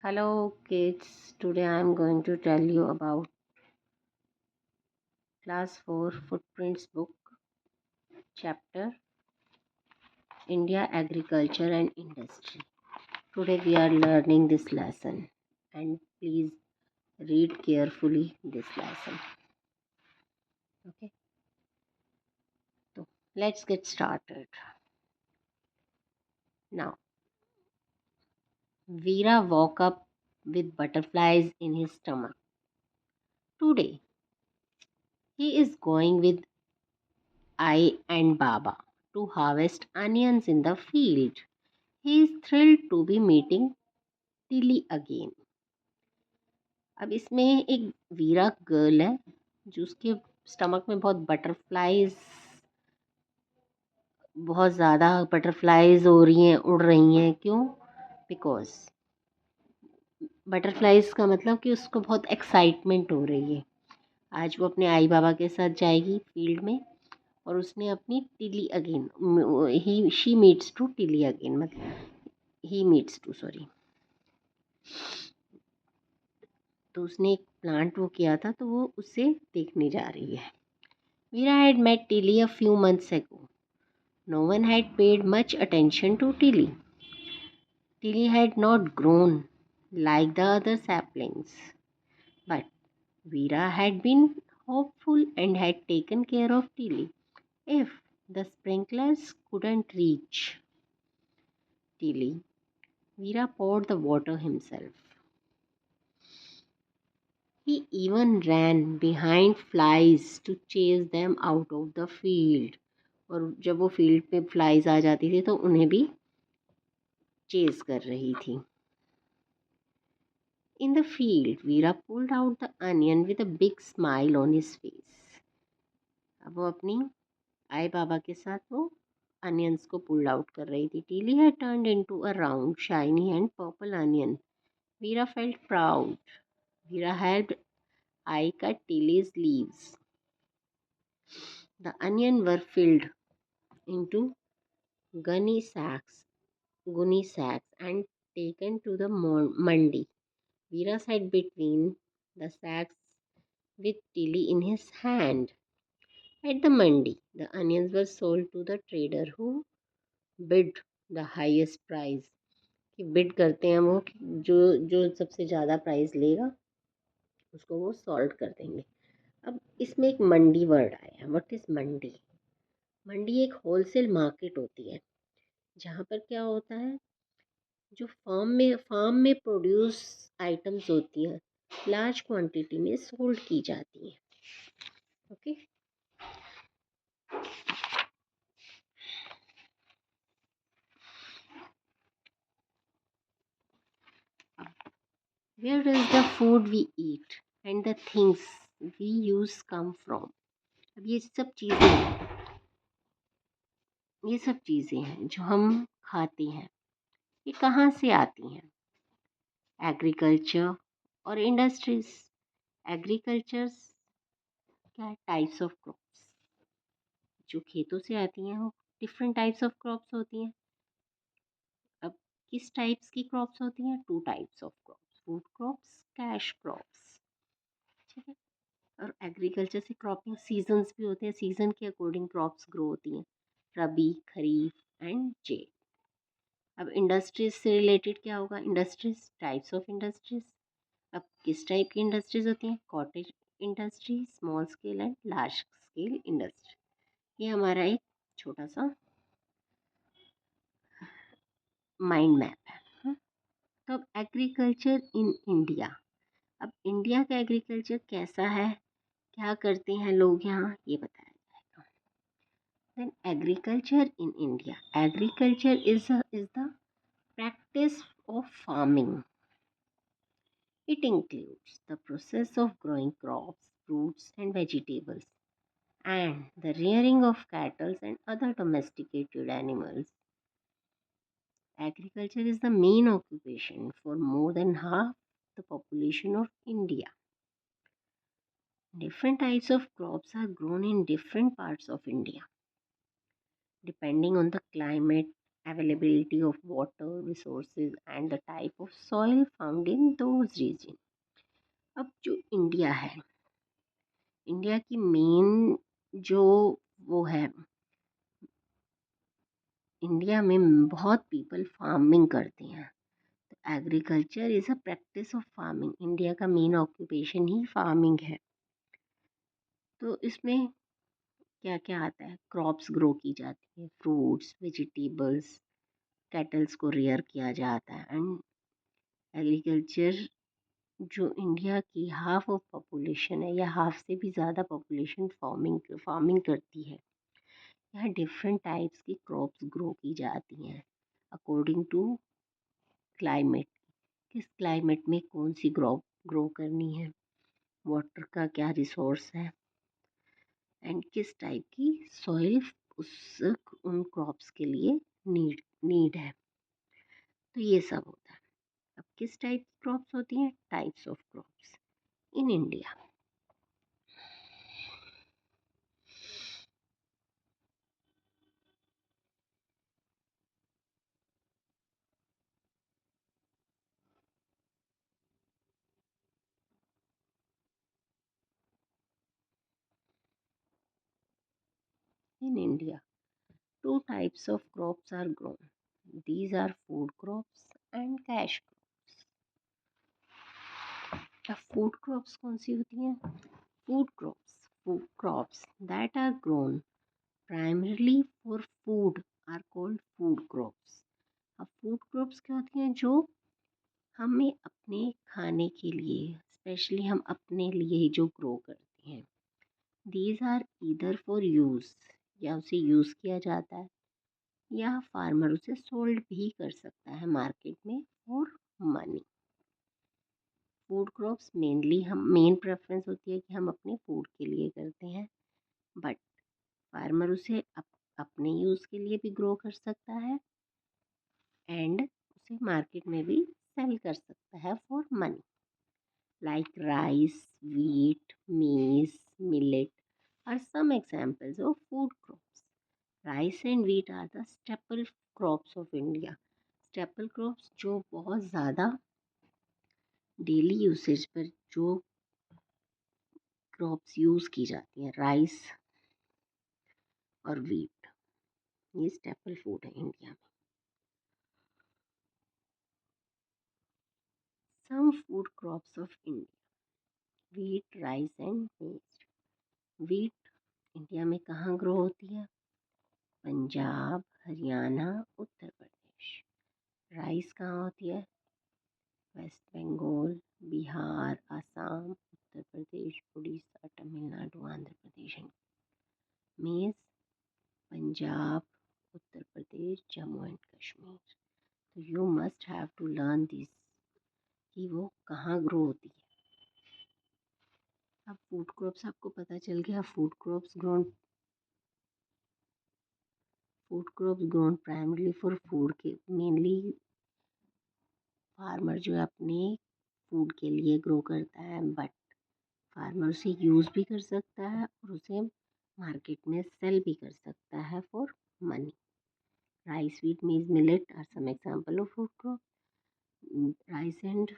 Hello kids, today I am going to tell you about class 4 footprints book chapter India agriculture and industry. Today we are learning this lesson and please read carefully this lesson. Okay, so let's get started. Now, Veera woke up with butterflies in his stomach. Today he is going with I and Baba to harvest onions in the field. He is thrilled to be meeting Tilly again. अब इसमें एक वीरा girl है जो उसके stomach में बहुत ज़्यादा butterflies हो रही हैं, उड़ रही हैं. क्यों? बिकॉज बटरफ्लाइज का मतलब कि उसको बहुत एक्साइटमेंट हो रही है. आज वो अपने आई बाबा के साथ जाएगी फील्ड में और उसने अपनी Tilly again he she meets to Tilly again मतलब ही मीट्स टू सॉरी. तो उसने एक प्लांट वो किया था तो वो उसे देखने जा रही है. Veera had met Tilly a few months ago. No one had paid much attention to Tilly. Tilly had not grown like the other saplings, but Veera had been hopeful and had taken care of Tilly if the sprinklers couldn't reach Tilly. Veera poured the water himself. He even ran behind flies to chase them out of the field. और जब वो field पे flies आ जाती थी तो उन्हें भी chase कर रही थी. In the field, Veera pulled out the onion with a big smile on his face. अब वो अपनी आई बाबा के साथ वो onions को pull out कर रही थी. Tilly had turned into a round, shiny and purple onion. Veera felt proud. Veera helped I cut Tilly's leaves. The onion were filled into gunny sacks, and taken to the mandi. Veera sat between the sacks with Tilly in his hand. At the mandi, the onions were sold to the trader who bid the highest price. कि bid करते हैं वो जो जो सबसे ज़्यादा price लेगा उसको वो सॉल्ट कर देंगे. अब इसमें एक मंडी वर्ड आया. व्हाट इज़ मंडी? मंडी एक होलसेल मार्केट होती है जहाँ पर क्या होता है, जो फार्म में प्रोड्यूस आइटम्स होती हैं लार्ज क्वांटिटी में सोल्ड की जाती हैं. Okay. Where does the food we eat and the things we use come from? अब ये सब चीज़ें हैं जो हम खाते हैं, ये कहाँ से आती हैं? एग्रीकल्चर और इंडस्ट्रीज. एग्रीकल्चर क्या है? टाइप्स ऑफ क्रॉप्स जो खेतों से आती हैं. वो डिफरेंट टाइप्स ऑफ क्रॉप्स होती हैं. अब किस टाइप्स की क्रॉप्स होती हैं? Two types of crops, food crops, cash crops. ठीक है. और एग्रीकल्चर से क्रॉपिंग सीजन्स भी होते हैं. सीजन के अकॉर्डिंग क्रॉप्स ग्रो होती हैं. रबी, खरीफ एंड जेड. अब इंडस्ट्रीज से रिलेटेड क्या होगा? Industries, types of industries. अब किस टाइप की इंडस्ट्रीज होती हैं? Cottage industry, small scale and large scale industry. ये हमारा एक छोटा सा माइंड मैप है. तो अब एग्रीकल्चर इन इंडिया. अब इंडिया का एग्रीकल्चर कैसा है, क्या करते हैं लोग यहाँ, ये बताया जाएगा. Then agriculture in India. Agriculture is the practice of farming. It includes the process of growing crops, fruits and vegetables, and the rearing of cattle and other domesticated animals. Agriculture is the main occupation for more than half the population of India. Different types of crops are grown in different parts of India, depending on the climate availability of water resources and the type of soil found in those regions. अब जो India है, India की main जो वो है, India में बहुत people farming करते हैं। तो agriculture is a practice of farming. India का मेन ऑक्यूपेशन ही फार्मिंग है। तो इसमें क्या क्या आता है, क्रॉप्स ग्रो की जाती है, फ्रूट्स, वेजिटेबल्स, कैटल्स को रेयर किया जाता है। एंड एग्रीकल्चर जो इंडिया की हाफ ऑफ पॉपुलेशन है या हाफ से भी ज़्यादा पॉपुलेशन फार्मिंग करती है। यहाँ डिफरेंट टाइप्स की क्रॉप्स ग्रो की जाती हैं अकॉर्डिंग टू क्लाइमेट। किस क्लाइमेट में कौन सी क्रॉप ग्रो करनी है, वाटर का क्या रिसोर्स है, एंड किस टाइप की सॉइल उस उन क्रॉप्स के लिए नीड है। तो ये सब होता है। अब किस टाइप की क्रॉप्स होती हैं, types of crops in India. In India, two types of crops are grown. These are food crops and cash crops. अब food crops कौन सी होती हैं? Food crops that are grown primarily for food are called food crops. अब food crops क्या होती हैं, जो हमें अपने खाने के लिए, स्पेशली हम अपने लिए ही जो ग्रो करते हैं। These are either for use, या उसे यूज़ किया जाता है, या फार्मर उसे सोल्ड भी कर सकता है मार्केट में for money. Food crops mainly हम मेन प्रेफरेंस होती है कि हम अपने फूड के लिए करते हैं, बट फार्मर उसे अपने यूज़ के लिए भी ग्रो कर सकता है एंड उसे मार्केट में भी सेल कर सकता है for money. Like rice, wheat, maize, millet are some examples of food crops. Rice and wheat are the staple crops of India. Staple crops जो बहुत ज़्यादा डेली यूसेज पर जो क्रॉप्स यूज़ की जाती हैं, राइस और वीट, ये स्टेपल फूड है इंडिया में। Some food crops of India, wheat, rice and maize. Wheat India में कहाँ ग्रो होती है? पंजाब, हरियाणा, उत्तर प्रदेश। राइस कहाँ होती है? वेस्ट बंगाल, बिहार, आसाम, उत्तर प्रदेश, उड़ीसा, तमिलनाडु, आंध्र प्रदेश। Maize Punjab, Uttar Pradesh, Jammu and Kashmir. तो you must have to learn this कि वो कहाँ ग्रो होती है। अब फूड क्रॉप्स आपको पता चल गया। Food crops grown primarily for food के, मेनली फार्मर जो है अपने फूड के लिए ग्रो करता है, बट फार्मर उसे यूज़ भी कर सकता है और उसे मार्केट में सेल भी कर सकता है for money. Rice, wheat, maize, millet are some example of food crop. Rice and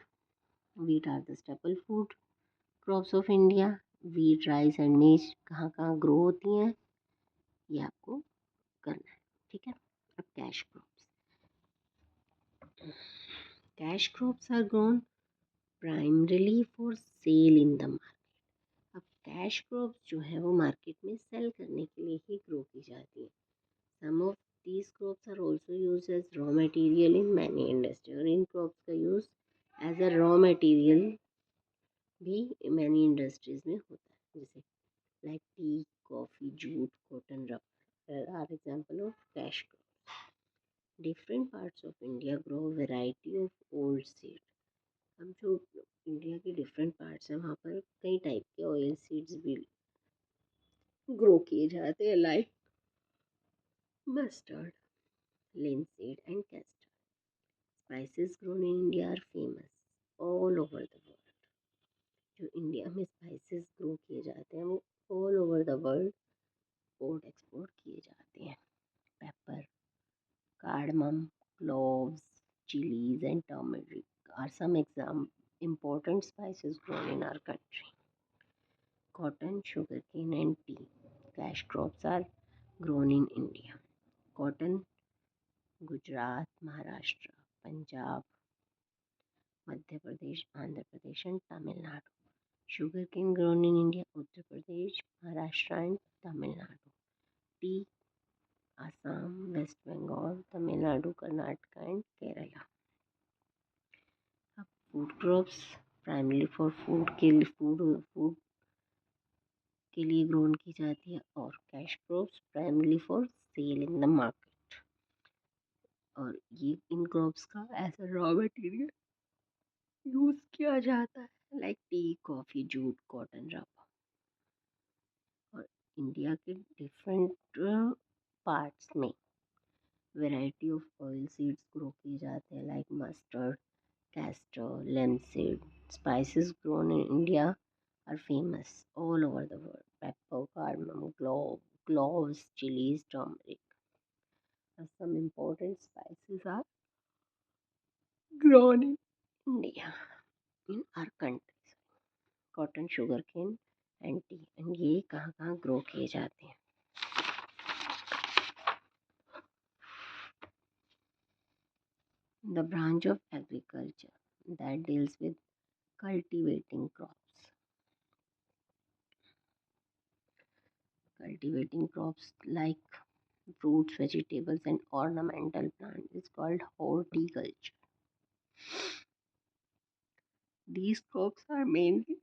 wheat are the staple food crops of India. wheat, rice and maize कहाँ कहाँ ग्रो होती हैं ये आपको करना है, ठीक है। अब cash crops are grown primarily for sale in the market. अब कैश क्रॉप्स जो है वो मार्केट में सेल करने के लिए ही ग्रो की जाती है। सम of these crops are also used as raw material in many industries, और इन क्रॉप्स का use as a raw material भी मैनी इंडस्ट्रीज में होता है, जैसे like tea, coffee, jute, cotton, rubber are example of cash crops. Different parts of India grow variety of old seed. अब जो इंडिया के डिफरेंट पार्ट्स हैं वहाँ पर कई टाइप के ऑयल सीड्स भी ग्रो किए जाते हैं, like mustard, linseed and castor. Spices grown in India are famous all over the world. जो इंडिया में स्पाइसेस ग्रो किए जाते हैं वो all over the world export किए जाते हैं। Paper, Cardamom, cloves, chilies, and turmeric are some important spices grown in our country. Cotton, sugarcane, and tea. Cash crops are grown in India. Cotton, Gujarat, Maharashtra, Punjab, Madhya Pradesh, Andhra Pradesh, and Tamil Nadu. Sugarcane grown in India, Uttar Pradesh, Maharashtra, and Tamil Nadu. Tea, Assam, West Bengal, Tamil Nadu, Karnataka, and Kerala. अब food crops primary for food के लिए grown की जाती है और cash crops primary for sale in the market. और ये इन क्रॉप्स का as a raw material use किया जाता है like tea, coffee, jute, cotton, rubber. और इंडिया के डिफरेंट पार्ट्स में variety of oil seeds grow किए जाते हैं like mustard, castor, linseed. Spices grown in India are famous all over the world. Pepper, cardamom, cloves, chilies, turmeric. Some important spices are grown in India, in our countries. Cotton, sugarcane, and tea. And ये कहाँ कहाँ grow किए जाते हैं? The branch of agriculture that deals with cultivating crops. Cultivating crops like fruits, vegetables, and ornamental plants is called horticulture. These crops are mainly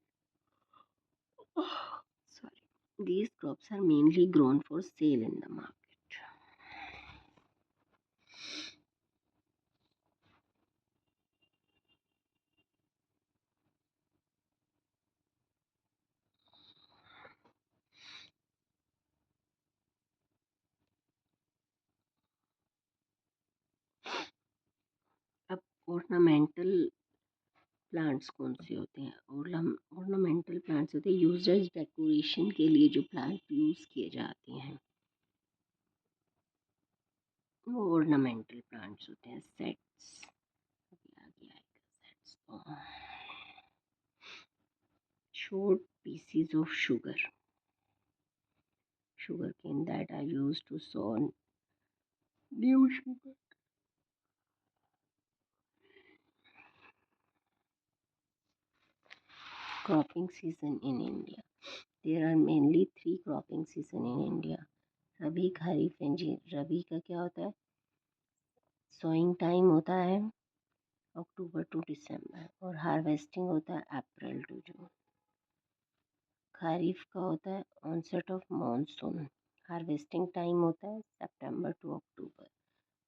sorry. These crops are mainly grown for sale in the market. अब ornamental plants कौन से होते हैं? Ornamental plants होते हैं use as decoration के लिए जो प्लांट यूज किए जाते हैं वो ऑर्नामेंटल प्लांट्स होते हैं। Sets short pieces of sugarcane that are used to sow new sugar. Cropping season in India. There are mainly three cropping season in India. Rabi, kharif and zaid. Rabi का क्या होता है? सोइंग टाइम होता है अक्टूबर टू दिसंबर और हार्वेस्टिंग होता है अप्रैल टू जून। खरीफ का होता है onset of monsoon, harvesting time होता है सितंबर टू अक्टूबर।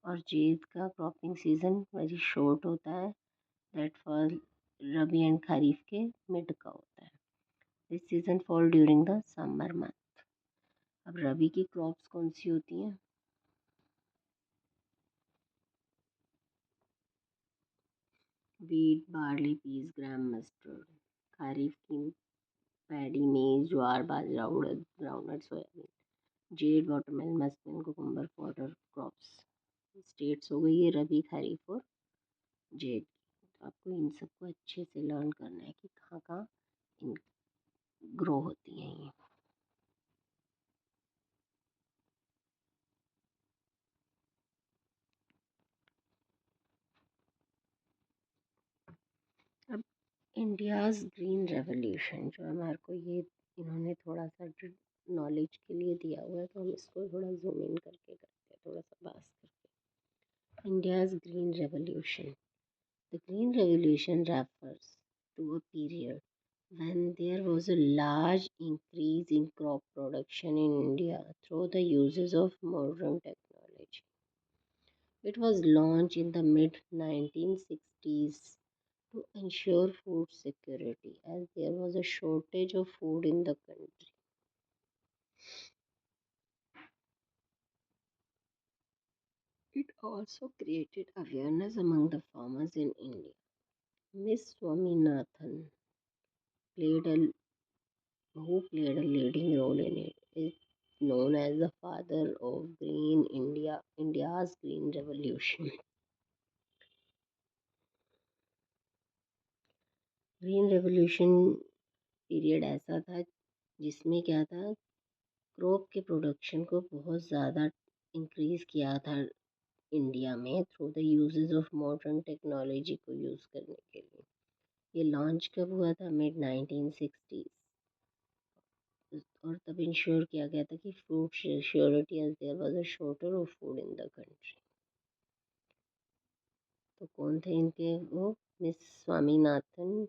और ज़ैद का क्रॉपिंग सीजन वेरी शॉर्ट होता है, that fall rabi and kharif के मिड का होता है। This season fall during the summer month. अब रबी की क्रॉप्स कौन सी होती हैं? Wheat, barley, peas, gram, mustard. Kharif की paddy, maize, jowar, bajra, urad, groundnut, soybean. Zaid, watermelon, muskmelon, cucumber, fodder crops. States हो गई है रबी, खरीफ और जेड। तो आपको इन सबको अच्छे से लर्न करना है कि कहाँ कहाँ इन ग्रो होती हैं ये। अब इंडियाज़ ग्रीन रेवोल्यूशन जो हमारे को ये इन्होंने थोड़ा सा नॉलेज के लिए दिया हुआ है तो हम इसको थोड़ा जूम इन करके करते हैं, थोड़ा सा बात करके। India's green revolution. The Green Revolution refers to a period when there was a large increase in crop production in India through the uses of modern technology. It was launched in the mid 1960s to ensure food security as there was a shortage of food in the country. It also created awareness among the farmers in India. Miss Swaminathan played a who played a leading role in it. known as the father of Green India, India's Green Revolution. Green revolution period ऐसा था जिसमें क्या था, crop के production को बहुत ज़्यादा increase किया था इंडिया में through the uses of modern technology को यूज़ करने के लिए। ये लॉन्च कब हुआ था? Mid 1960s। और तब इंश्योर किया गया था कि food surety as there was a shortage of food in the country. तो कौन थे इनके वो? मिस स्वामीनाथन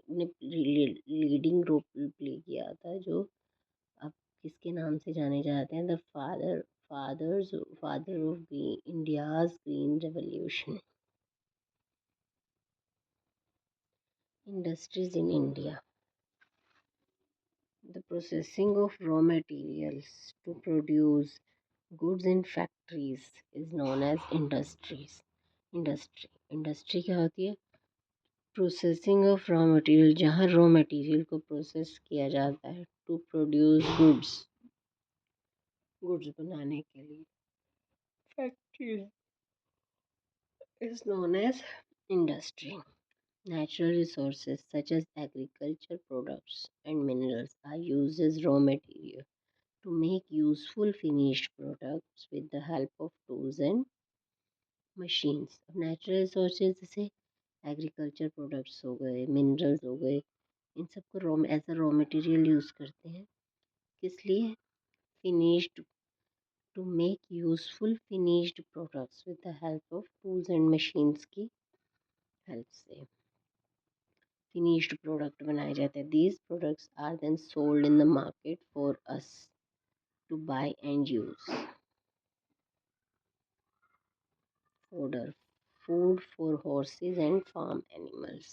ने लीडिंग रोल प्ले किया था, जो अब किसके नाम से जाने जाते हैं? The father of India's green revolution. Industries in India. The processing of raw materials to produce goods in factories is known as industries. Industry क्या होती है? प्रोसेसिंग ऑफ रॉ मटेरियल, जहाँ रॉ मटेरियल को प्रोसेस किया जाता है to produce goods बनाने के लिए factory is known as industry. Natural resources such as agriculture products and minerals are used as raw material to make useful finished products with the help of tools and machines. अब natural resources जैसे agriculture products हो गए, minerals हो गए, इन सबको raw as a raw material use करते हैं। किस लिए? Finished to make useful finished products with the help of tools and machines की हेल्प से फिनिश्ड प्रोडक्ट बनाए जाते हैं। These products are then sold in the market for us to buy and use. Fodder, food for horses and farm animals.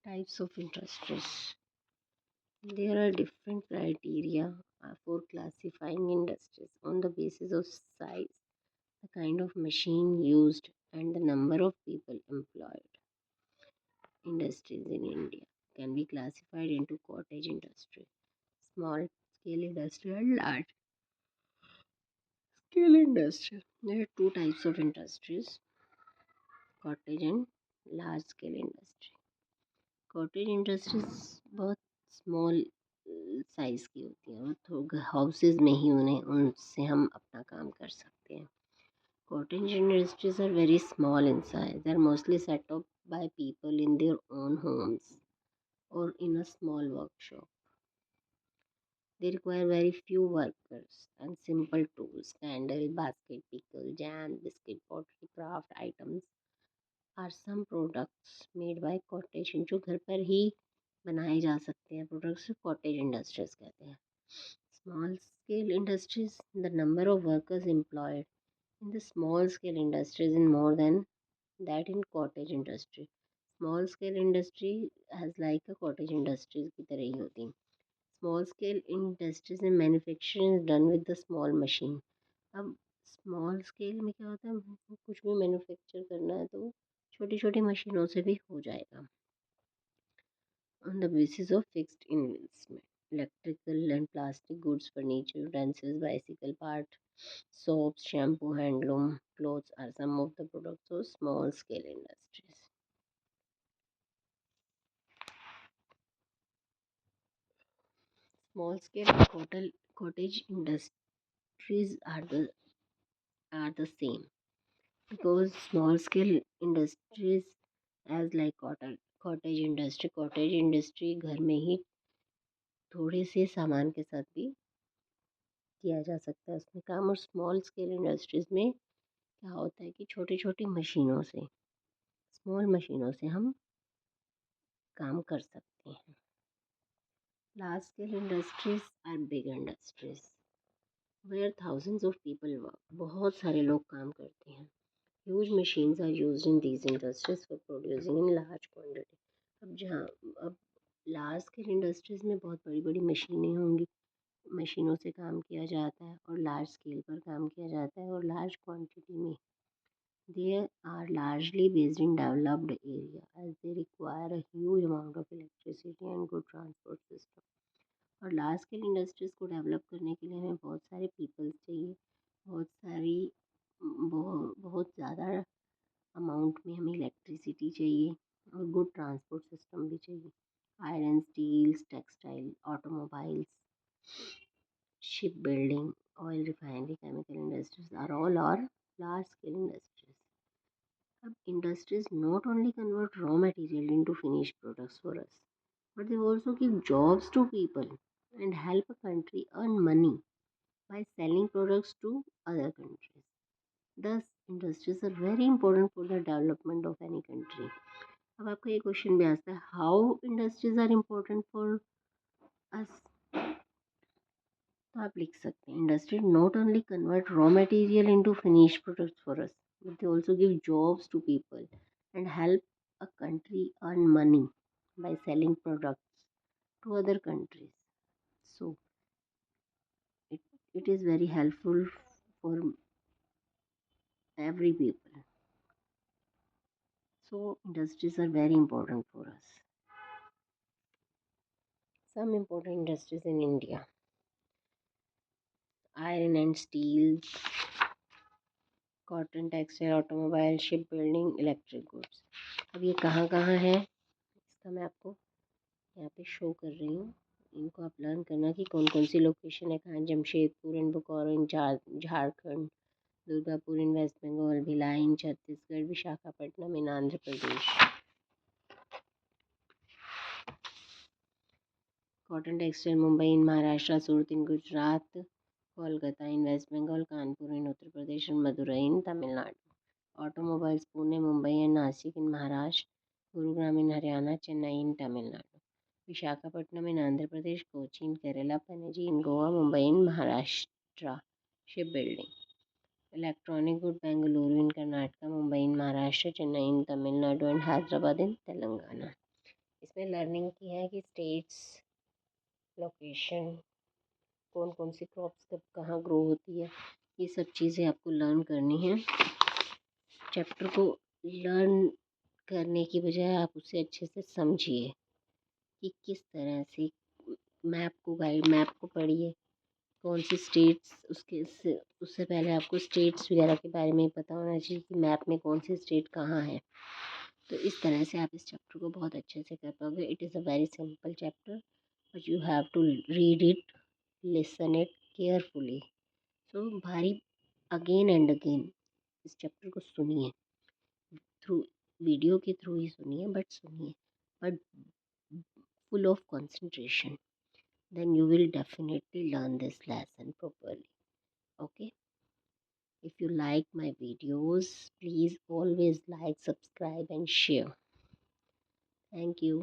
Types of industries. There are different criteria for classifying industries on the basis of size, the kind of machine used, and the number of people employed. Industries in India can be classified into cottage industry, small scale industry, and large scale industry. There are two types of industries, cottage and large scale industry. Cottage industries बहुत small size की होती हैं, वो तो houses में ही उनसे हम अपना काम कर सकते हैं। Cottage industries are very small in size, they are mostly set up by people in their own homes और in a small workshop. They require very few workers and simple tools. Candle, basket, pickle, jam, biscuit, pottery, craft items are some products made by cottage, जो घर पर ही बनाए जा सकते हैं products cottage industries कहते हैं. Small scale industries, the number of workers employed in the small scale industries in more than that in cottage industry. Small scale industry has like a cottage industries की तरह ही होती. Small scale industries में manufacturing is done with the small machine. अब small scale में क्या होता है, कुछ भी मैन्युफैक्चर करना है तो छोटी छोटी मशीनों से भी हो जाएगा. On the basis of fixed investment, electrical and plastic goods, furniture, utensils, bicycle part, soaps, shampoo, handloom, clothes are some of the products of small scale industries. Small scale cottage industries are the same, because small scale industries as like cottage industry घर में ही थोड़े से सामान के साथ भी किया जा सकता है उसमें काम. और स्मॉल स्केल इंडस्ट्रीज़ में क्या होता है कि छोटी छोटी मशीनों से, स्मॉल मशीनों से हम काम कर सकते हैं. Large scale industries are big industries where thousands of people work. बहुत सारे लोग काम करते हैं. Huge machines are used in these industries for producing in large quantity. अब लार्ज स्केल इंडस्ट्रीज़ में बहुत बड़ी बड़ी मशीनें होंगी, मशीनों से काम किया जाता है और लार्ज स्केल पर काम किया जाता है और लार्ज क्वांटिटी में They are largely based in developed area as they require a huge amount of electricity and good transport system. और लार्ज स्केल इंडस्ट्रीज़ को डेवलप करने के लिए हमें बहुत सारे पीपल्स चाहिए, बहुत सारी बहुत ज़्यादा अमाउंट में हमें इलेक्ट्रिसिटी चाहिए और गुड ट्रांसपोर्ट सिस्टम भी चाहिए. Iron, steels, textile, automobiles, ship building, oil refinery, chemical industries are all और large scale industries. Industries not only convert raw material into finished products for us, but they also give jobs to people and help a country earn money by selling products to other countries. Thus, industries are very important for the development of any country. अब आपको ये question भी आता है, how industries are important for us. तो आप लिख सकते हैं, industry not only convert raw material into finished products for us, but they also give jobs to people and help a country earn money by selling products to other countries. So it, it is very helpful for every people. So industries are very important for us. Some important industries in India: iron and steel, cotton, textile, automobile, ship building, electric goods. अब ये कहाँ कहाँ है इसका मैं आपको यहाँ पे शो कर रही हूँ. इनको आप लर्न करना कि कौन कौन सी लोकेशन है कहाँ. Jamshedpur in Bokaro in Jharkhand, Durgapur in West Bengal, Bhilai in Chhattisgarh, Visakhapatnam in Andhra Pradesh. Cotton textile Mumbai in Maharashtra, Surat in Gujarat, Kolkata in West Bengal, Kanpur in Uttar Pradesh और Madurai in Tamil Nadu. Automobiles Pune Mumbai and Nashik in Maharashtra, Gurugram in Haryana, Chennai in Tamil Nadu, Visakhapatnam in Andhra Pradesh, Kochi in Kerala, Panaji in Goa, Mumbai in Maharashtra. Ship building, electronic good Bengaluru in Karnataka, Mumbai in Maharashtra, Chennai in Tamil Nadu and Hyderabad इन तेलंगाना. इसमें learning की है कि states, location, कौन कौन सी crops कब कहाँ grow होती है, ये सब चीज़ें आपको लर्न करनी है. चैप्टर को लर्न करने की बजाय आप उसे अच्छे से समझिए कि किस तरह से मैप को पढ़िए, कौन सी स्टेट्स, उससे पहले आपको स्टेट्स वगैरह के बारे में पता होना चाहिए कि मैप में कौन सी स्टेट कहाँ है. तो इस तरह से आप इस चैप्टर को बहुत अच्छे से कर पाओगे. It is a very simple chapter but you have to read it, listen it carefully. So भारी अगेन एंड अगेन इस चैप्टर को सुनिए, थ्रू वीडियो के थ्रू ही सुनिए, बट सुनिए, but full of concentration. Then you will definitely learn this lesson properly. Okay. If you like my videos, please always like, subscribe and share. Thank you.